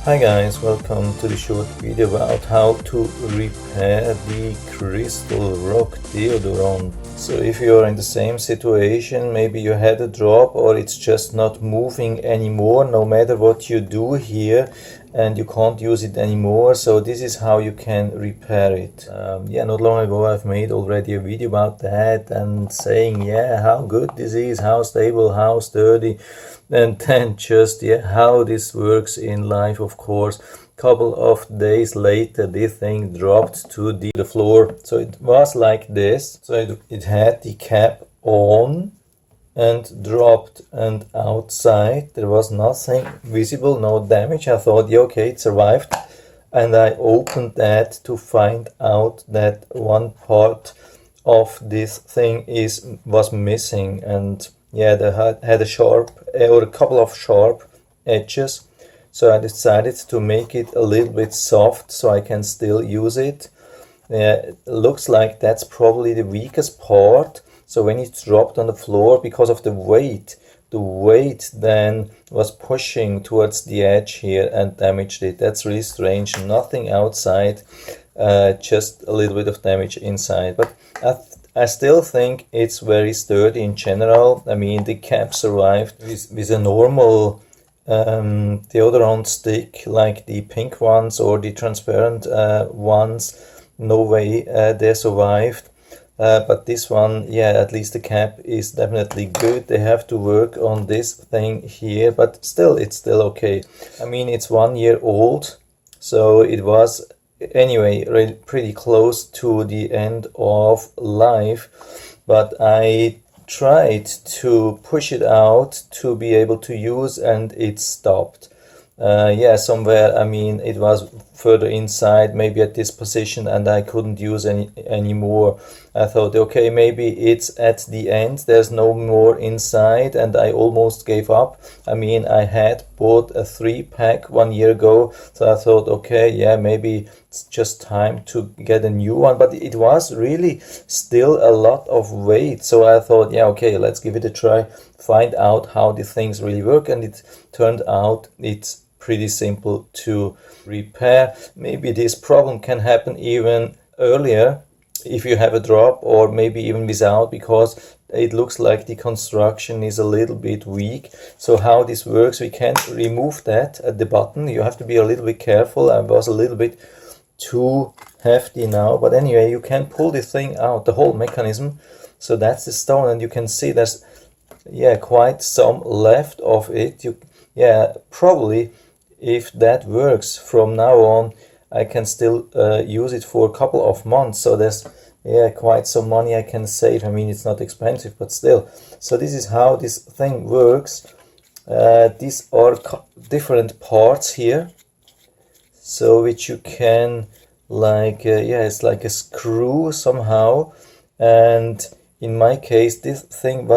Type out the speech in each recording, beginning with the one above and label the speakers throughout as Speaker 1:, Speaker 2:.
Speaker 1: Hi guys, welcome to the short video about how to repair the crystal rock deodorant. So if you are in the same situation, maybe you had a drop or it's just not moving anymore no matter what you do here, and you can't use it anymore. So this is how you can repair it. Not long ago I've made already a video about that and saying how good this is, how stable, how sturdy, and then just how this works in life. Of course, couple of days later this thing dropped to the floor. So it was like this. So it had the cap on and dropped, and outside there was nothing visible, no damage. I thought okay, it survived, and I opened that to find out that one part of this thing was missing, and they had a sharp or a couple of sharp edges. So I decided to make it a little bit soft so I can still use it. It looks like that's probably the weakest part. So when it dropped on the floor, because of the weight then was pushing towards the edge here and damaged it. That's really strange. Nothing outside, just a little bit of damage inside. But I still think it's very sturdy in general. I mean, the cap survived with a normal deodorant stick like the pink ones or the transparent ones. No way they survived. But this one, at least the cap is definitely good. They have to work on this thing here, but still, it's still okay. I mean, it's 1 year old, so it was anyway really pretty close to the end of life. But I tried to push it out to be able to use, and it stopped. Somewhere, I mean, it was further inside, maybe at this position, and I couldn't use anymore. I thought, okay, maybe it's at the end, there's no more inside, and I almost gave up. I mean, I had bought a 3-pack 1 year ago, so I thought, okay, maybe it's just time to get a new one. But it was really still a lot of weight, so I thought, okay, let's give it a try, find out how the things really work. And it turned out it's pretty simple to repair. Maybe this problem can happen even earlier if you have a drop, or maybe even without, because it looks like the construction is a little bit weak. So how this works, we can remove that at the button. You have to be a little bit careful. I was a little bit too hefty now, but anyway, you can pull this thing out, the whole mechanism. So that's the stone, and you can see there's quite some left of it. Probably if that works from now on, I can still use it for a couple of months. So there's quite some money I can save. I mean, it's not expensive, but still. So this is how this thing works. These are different parts here, so which you can it's like a screw somehow. And in my case, this thing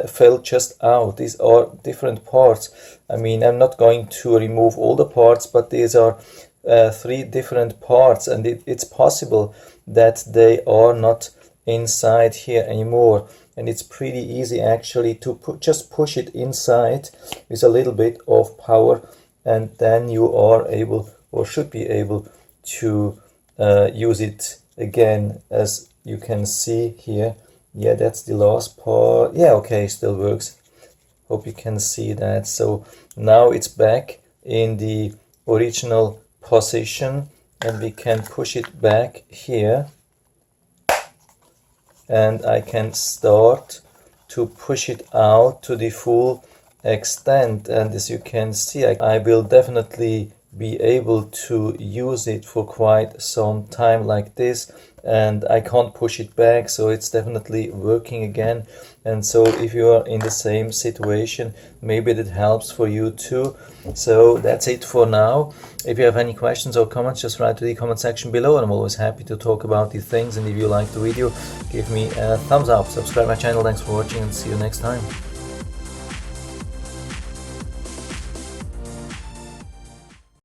Speaker 1: fell just out. These are different parts. I mean, I'm not going to remove all the parts, but these are 3 different parts, and it's possible that they are not inside here anymore. And it's pretty easy actually to just push it inside with a little bit of power, and then you are able, or should be able, to use it again. As you can see here, that's the last part. Okay, still works. Hope you can see that. So now it's back in the original position, and we can push it back here, and I can start to push it out to the full extent. And as you can see, I will definitely be able to use it for quite some time like this, and I can't push it back, so it's definitely working again. And so if you are in the same situation, maybe that helps for you too. So that's it for now. If you have any questions or comments, just write to the comment section below, and I'm always happy to talk about these things. And if you like the video, give me a thumbs up, subscribe my channel. Thanks for watching, and see you next time.